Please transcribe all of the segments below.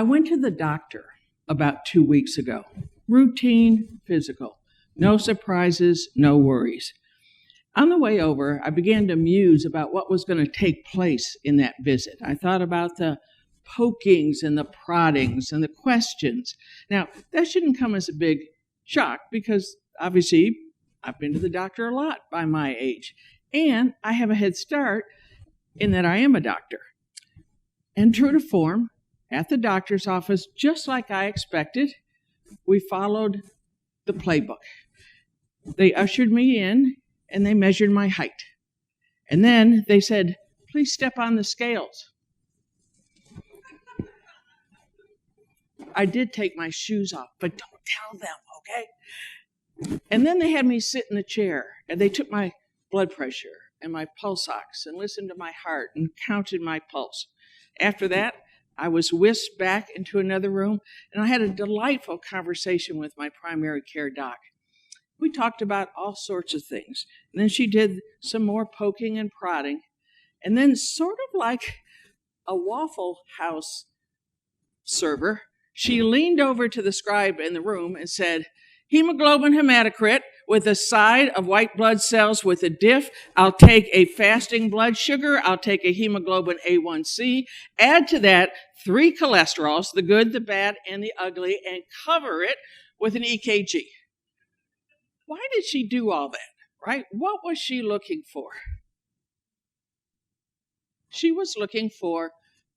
I went to the doctor about 2 weeks ago. Routine physical. No surprises, no worries. On the way over, I began to muse about what was going to take place in that visit. I thought about the pokings and the proddings and the questions. Now, that shouldn't come as a big shock because obviously I've been to the doctor a lot by my age. And I have a head start in that I am a doctor. And true to form, at the doctor's office, just like I expected, we followed the playbook. They ushered me in and they measured my height. And then they said, please step on the scales. I did take my shoes off, but don't tell them, okay? And then they had me sit in the chair and they took my blood pressure and my pulse ox and listened to my heart and counted my pulse. After that, I was whisked back into another room, and I had a delightful conversation with my primary care doc. We talked about all sorts of things. And then she did some more poking and prodding. And then sort of like a Waffle House server, she leaned over to the scribe in the room and said, hemoglobin hematocrit with a side of white blood cells with a diff. I'll take a fasting blood sugar. I'll take a hemoglobin A1C. Add to that 3 cholesterols, the good, the bad, and the ugly, and cover it with an EKG. Why did she do all that, right? What was she looking for? She was looking for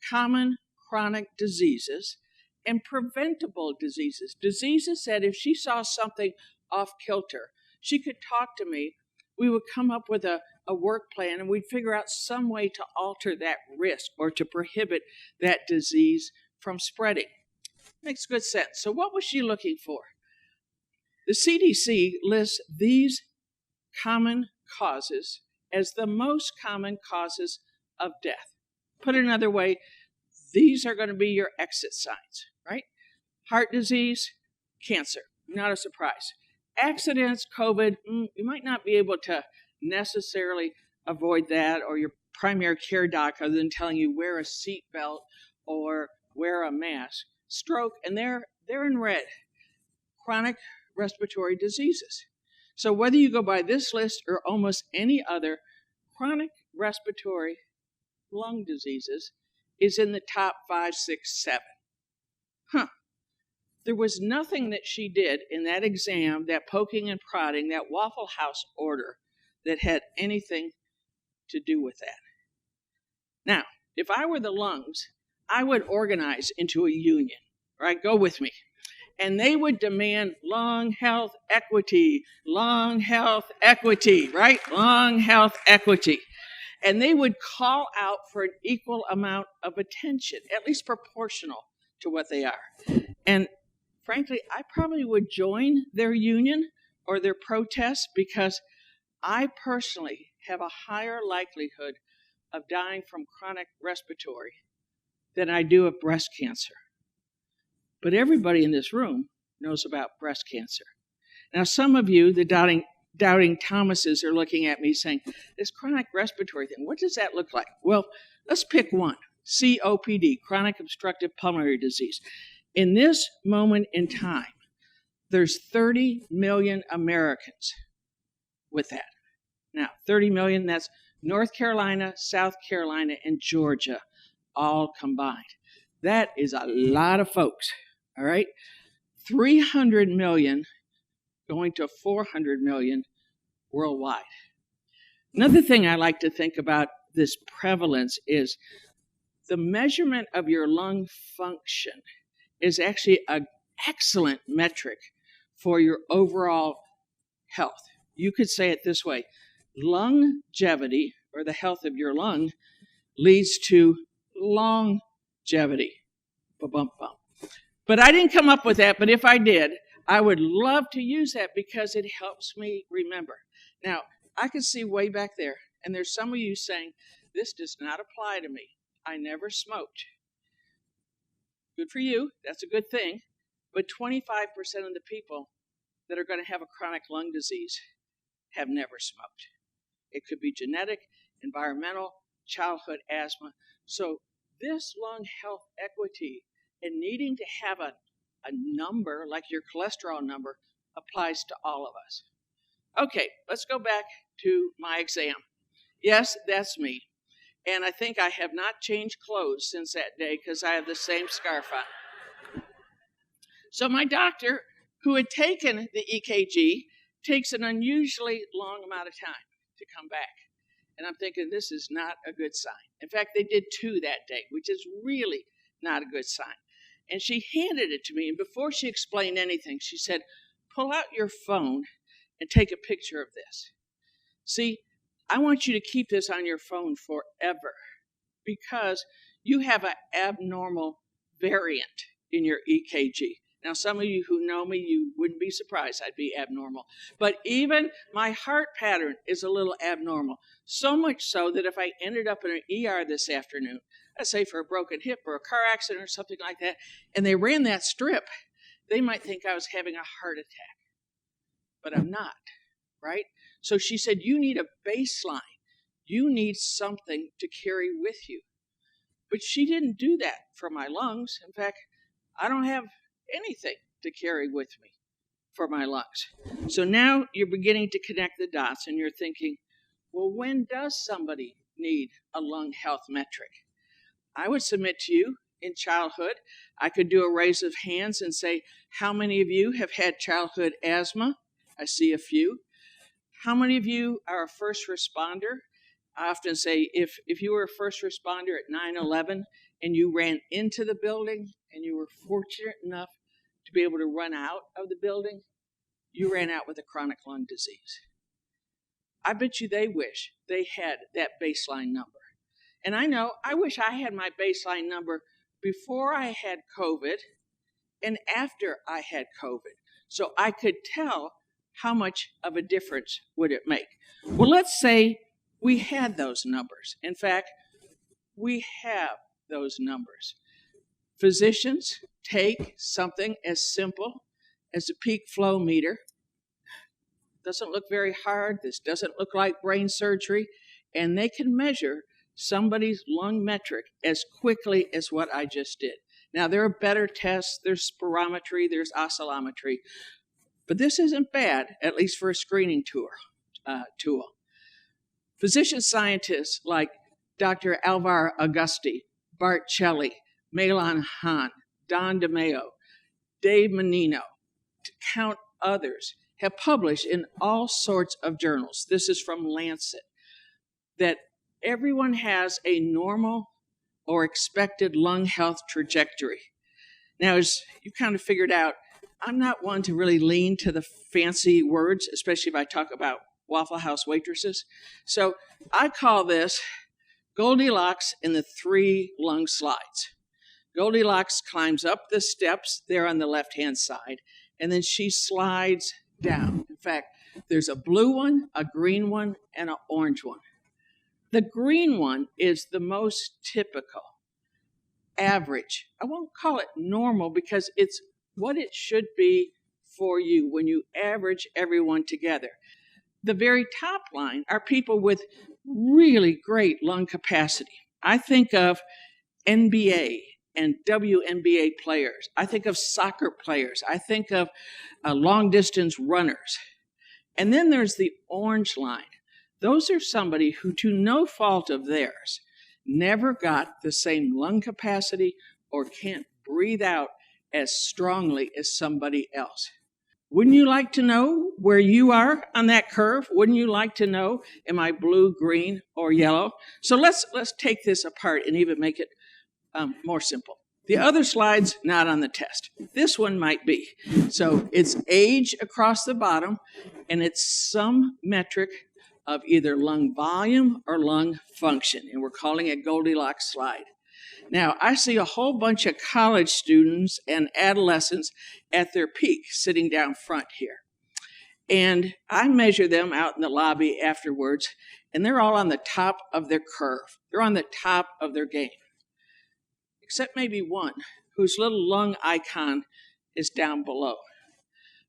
common chronic diseases and preventable diseases. Diseases that if she saw something off kilter, she could talk to me. We would come up with a work plan and we'd figure out some way to alter that risk or to prohibit that disease from spreading. Makes good sense. So what was she looking for? The CDC lists these common causes as the most common causes of death. Put another way, these are going to be your exit signs, right? Heart disease, cancer, not a surprise. Accidents, COVID, you might not be able to necessarily avoid that, or your primary care doc other than telling you wear a seatbelt or wear a mask. Stroke, and they're in red. Chronic respiratory diseases. So whether you go by this list or almost any other, chronic respiratory lung diseases is in the top 5, 6, 7. There was nothing that she did in that exam, that poking and prodding, that Waffle House order that had anything to do with that. Now, if I were the lungs, I would organize into a union, right? Go with me. And they would demand lung health equity, right? Lung health equity. And they would call out for an equal amount of attention, at least proportional to what they are. And frankly, I probably would join their union or their protest because I personally have a higher likelihood of dying from chronic respiratory than I do of breast cancer. But everybody in this room knows about breast cancer. Now, some of you, the doubting Thomases, are looking at me saying, this chronic respiratory thing, what does that look like? Well, let's pick one. COPD, chronic obstructive pulmonary disease. In this moment in time, there's 30 million Americans with that. Now, 30 million, that's North Carolina, South Carolina, and Georgia all combined. That is a lot of folks, all right? 300 million going to 400 million worldwide. Another thing I like to think about this prevalence is the measurement of your lung function is actually an excellent metric for your overall health. You could say it this way: longevity, or the health of your lung, leads to longevity. Ba-bum-bum. But I didn't come up with that, but if I did, I would love to use that because it helps me remember. Now, I can see way back there, and there's some of you saying, this does not apply to me. I never smoked. Good for you. That's a good thing. But 25% of the people that are going to have a chronic lung disease have never smoked. It could be genetic, environmental, childhood asthma. So this lung health equity And needing to have a number like your cholesterol number applies to all of us. Okay, let's go back to my exam. Yes, that's me. And I think I have not changed clothes since that day because I have the same scarf on. So my doctor, who had taken the EKG, takes an unusually long amount of time to come back. And I'm thinking, this is not a good sign. In fact, they did 2 that day, which is really not a good sign. And she handed it to me, and before she explained anything, she said, pull out your phone and take a picture of this. See, I want you to keep this on your phone forever because you have an abnormal variant in your EKG. Now, some of you who know me, you wouldn't be surprised I'd be abnormal. But even my heart pattern is a little abnormal. So much so that if I ended up in an ER this afternoon, let's say for a broken hip or a car accident or something like that, and they ran that strip, they might think I was having a heart attack. But I'm not, right? So she said, you need a baseline. You need something to carry with you. But she didn't do that for my lungs. In fact, I don't have anything to carry with me for my lungs. So now you're beginning to connect the dots and you're thinking, well, when does somebody need a lung health metric? I would submit to you in childhood, I could do a raise of hands and say, how many of you have had childhood asthma? I see a few. How many of you are a first responder? I often say, if you were a first responder at 9/11 and you ran into the building and you were fortunate enough to be able to run out of the building, you ran out with a chronic lung disease. I bet you they wish they had that baseline number. And I know, I wish I had my baseline number before I had COVID and after I had COVID, so I could tell how much of a difference would it make. Well, let's say we had those numbers. In fact, we have those numbers. Physicians take something as simple as a peak flow meter. Doesn't look very hard. This doesn't look like brain surgery. And they can measure somebody's lung metric as quickly as what I just did. Now, there are better tests. There's spirometry. There's oscillometry. But this isn't bad, at least for a screening tool. Physician scientists like Dr. Alvar Augusti, Bart Celli, Mahlon Hahn, Don DeMeo, Dave Menino, to count others, have published in all sorts of journals. This is from Lancet, that everyone has a normal or expected lung health trajectory. Now, as you kind of figured out, I'm not one to really lean to the fancy words, especially if I talk about Waffle House waitresses. So I call this Goldilocks in the 3 lung slides. Goldilocks climbs up the steps there on the left-hand side, and then she slides down. In fact, there's a blue one, a green one, and an orange one. The green one is the most typical, average. I won't call it normal because it's what it should be for you when you average everyone together. The very top line are people with really great lung capacity. I think of NBA and WNBA players. I think of soccer players. I think of long-distance runners. And then there's the orange line. Those are somebody who, to no fault of theirs, never got the same lung capacity or can't breathe out as strongly as somebody else. Wouldn't you like to know where you are on that curve? Wouldn't you like to know, am I blue, green, or yellow? So let's take this apart and even make it more simple. The other slide's not on the test. This one might be. So it's age across the bottom, and it's some metric of either lung volume or lung function, and we're calling it Goldilocks slide. Now, I see a whole bunch of college students and adolescents at their peak sitting down front here. And I measure them out in the lobby afterwards, and they're all on the top of their curve. They're on the top of their game, except maybe one whose little lung icon is down below.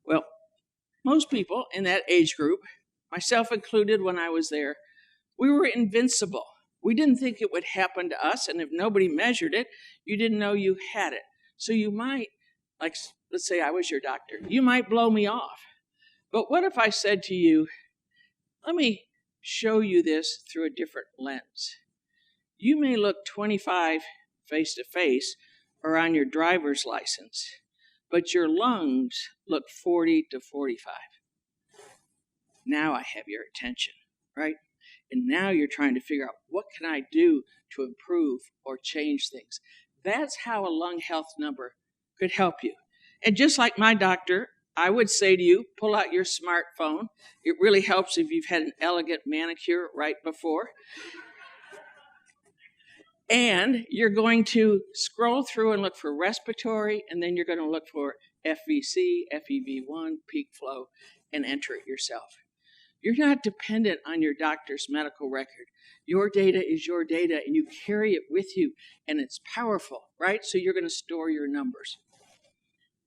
Well, most people in that age group, myself included when I was there, we were invincible. We didn't think it would happen to us, and if nobody measured it, you didn't know you had it. So you might, like, let's say I was your doctor, you might blow me off. But what if I said to you, let me show you this through a different lens. You may look 25 face to face or on your driver's license, but your lungs look 40 to 45. Now I have your attention, right? And now you're trying to figure out, what can I do to improve or change things? That's how a lung health number could help you. And just like my doctor, I would say to you, pull out your smartphone. It really helps if you've had an elegant manicure right before. And you're going to scroll through and look for respiratory, and then you're going to look for FVC, FEV1, peak flow, and enter it yourself. You're not dependent on your doctor's medical record. Your data is your data, and you carry it with you, and it's powerful, right? So you're going to store your numbers.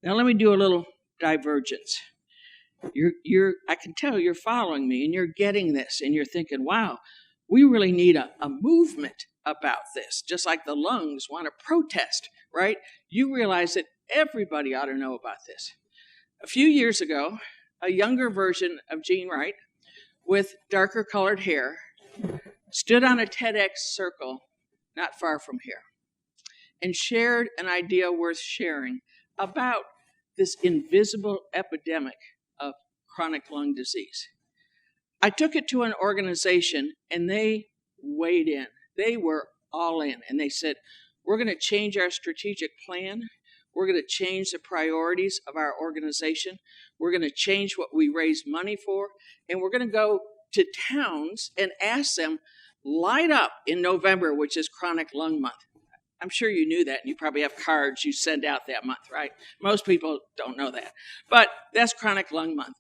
Now let me do a little divergence. I can tell you're following me, and you're getting this, and you're thinking, wow, we really need a movement about this, just like the lungs want to protest, right? You realize that everybody ought to know about this. A few years ago, a younger version of Gene Wright with darker colored hair stood on a TEDx circle not far from here and shared an idea worth sharing about this invisible epidemic of chronic lung disease. I took it to an organization, and they weighed in. They were all in, and they said, we're going to change our strategic plan. We're going to change the priorities of our organization. We're going to change what we raise money for, and we're going to go to towns and ask them, light up in November, which is Chronic Lung Month. I'm sure you knew that, and you probably have cards you send out that month, right? Most people don't know that. But that's Chronic Lung Month.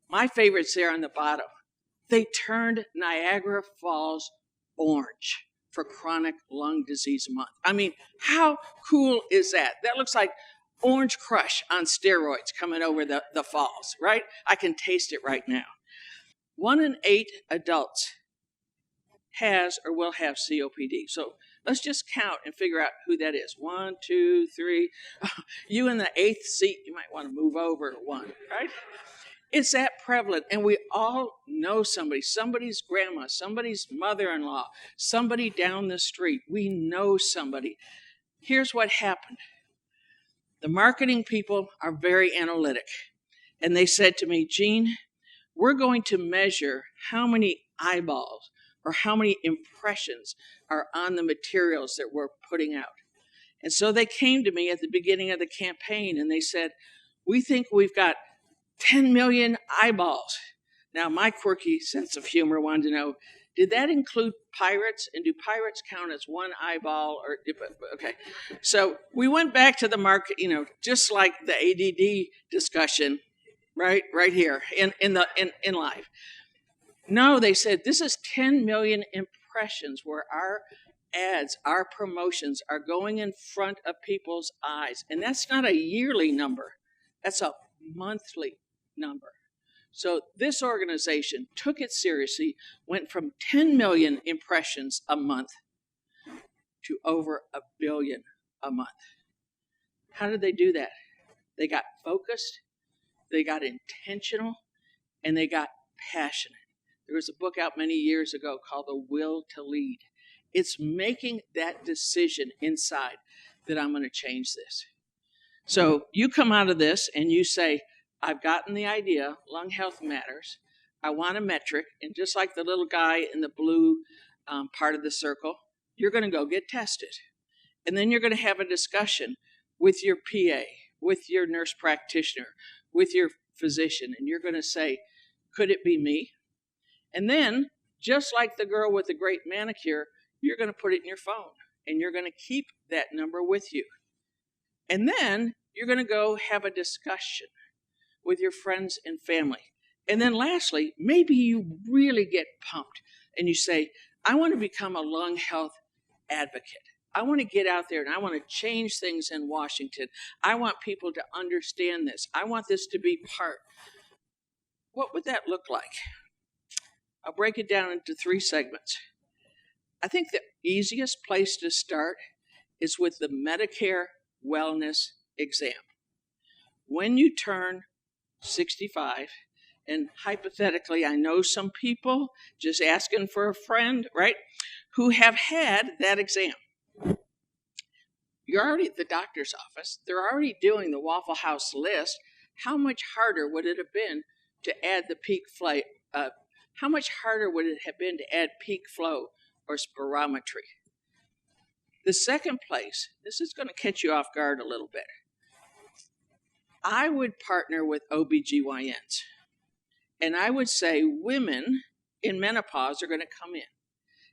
My favorite's there on the bottom. They turned Niagara Falls orange for Chronic Lung Disease Month. I mean, how cool is that? That looks like Orange Crush on steroids coming over the falls, right? I can taste it right now. 1 in 8 adults has or will have COPD. So let's just count and figure out who that is. 1, 2, 3. You in the 8th seat, you might want to move over 1, right? It's that prevalent, and we all know somebody, somebody's grandma, somebody's mother-in-law, somebody down the street. We know somebody. Here's what happened. The marketing people are very analytic, and they said to me, Gene, we're going to measure how many eyeballs or how many impressions are on the materials that we're putting out. And so they came to me at the beginning of the campaign, and they said, we think we've got 10 million eyeballs. Now, my quirky sense of humor wanted to know, did that include pirates? And do pirates count as one eyeball? Or okay. So we went back to the market, just like the ADD discussion, right here in live. No, they said this is 10 million impressions where our ads, our promotions are going in front of people's eyes. And that's not a yearly number. That's a monthly number. So this organization took it seriously, went from 10 million impressions a month to over 1 billion a month. How did they do that? They got focused, they got intentional, and they got passionate. There was a book out many years ago called The Will to Lead. It's making that decision inside that I'm going to change this. So you come out of this and you say, I've gotten the idea, lung health matters. I want a metric, and just like the little guy in the blue part of the circle, you're going to go get tested. And then you're going to have a discussion with your PA, with your nurse practitioner, with your physician, and you're going to say, could it be me? And then, just like the girl with the great manicure, you're going to put it in your phone, and you're going to keep that number with you. And then you're going to go have a discussion with your friends and family. And then lastly, maybe you really get pumped and you say, I want to become a lung health advocate. I want to get out there and I want to change things in Washington. I want people to understand this. I want this to be part. What would that look like? I'll break it down into 3 segments. I think the easiest place to start is with the Medicare wellness exam. When you turn 65, and hypothetically, I know some people, just asking for a friend, right, who have had that exam. You're already at the doctor's office. They're already doing the Waffle House list. How much harder would it have been to add the peak flow? How much harder would it have been to add peak flow or spirometry? The second place, this is going to catch you off guard a little bit. I would partner with OBGYNs. And I would say women in menopause are going to come in.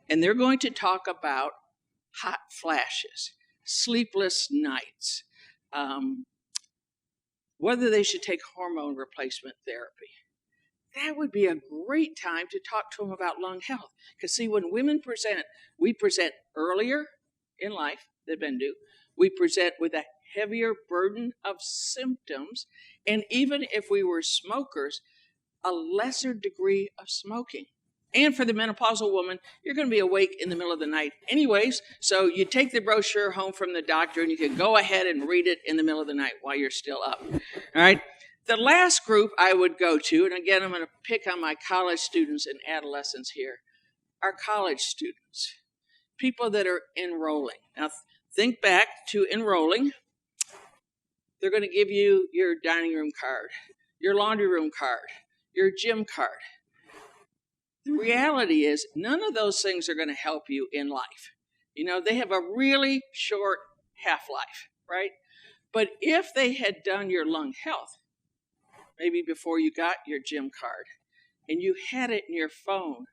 And they're going to talk about hot flashes, sleepless nights, whether they should take hormone replacement therapy. That would be a great time to talk to them about lung health. Because see, when women present, we present earlier in life than men do. We present with a heavier burden of symptoms. And even if we were smokers, a lesser degree of smoking. And for the menopausal woman, you're going to be awake in the middle of the night anyways, so you take the brochure home from the doctor and you can go ahead and read it in the middle of the night while you're still up. All right. The last group I would go to, and again, I'm going to pick on my college students and adolescents here, are college students, people that are enrolling. Now, think back to enrolling. They're going to give you your dining room card, your laundry room card, your gym card. The reality is none of those things are going to help you in life. You know, they have a really short half-life, right? But if they had done your lung health, maybe before you got your gym card, and you had it in your phone,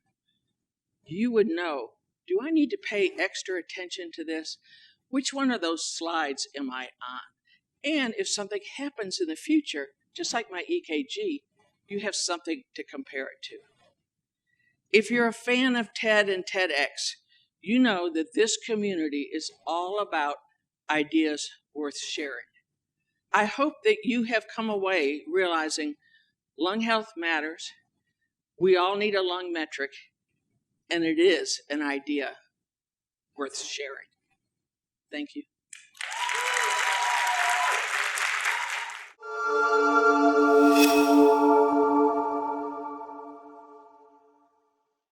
you would know, do I need to pay extra attention to this? Which one of those slides am I on? And if something happens in the future, just like my EKG, you have something to compare it to. If you're a fan of TED and TEDx, you know that this community is all about ideas worth sharing. I hope that you have come away realizing lung health matters. We all need a lung metric, and it is an idea worth sharing. Thank you.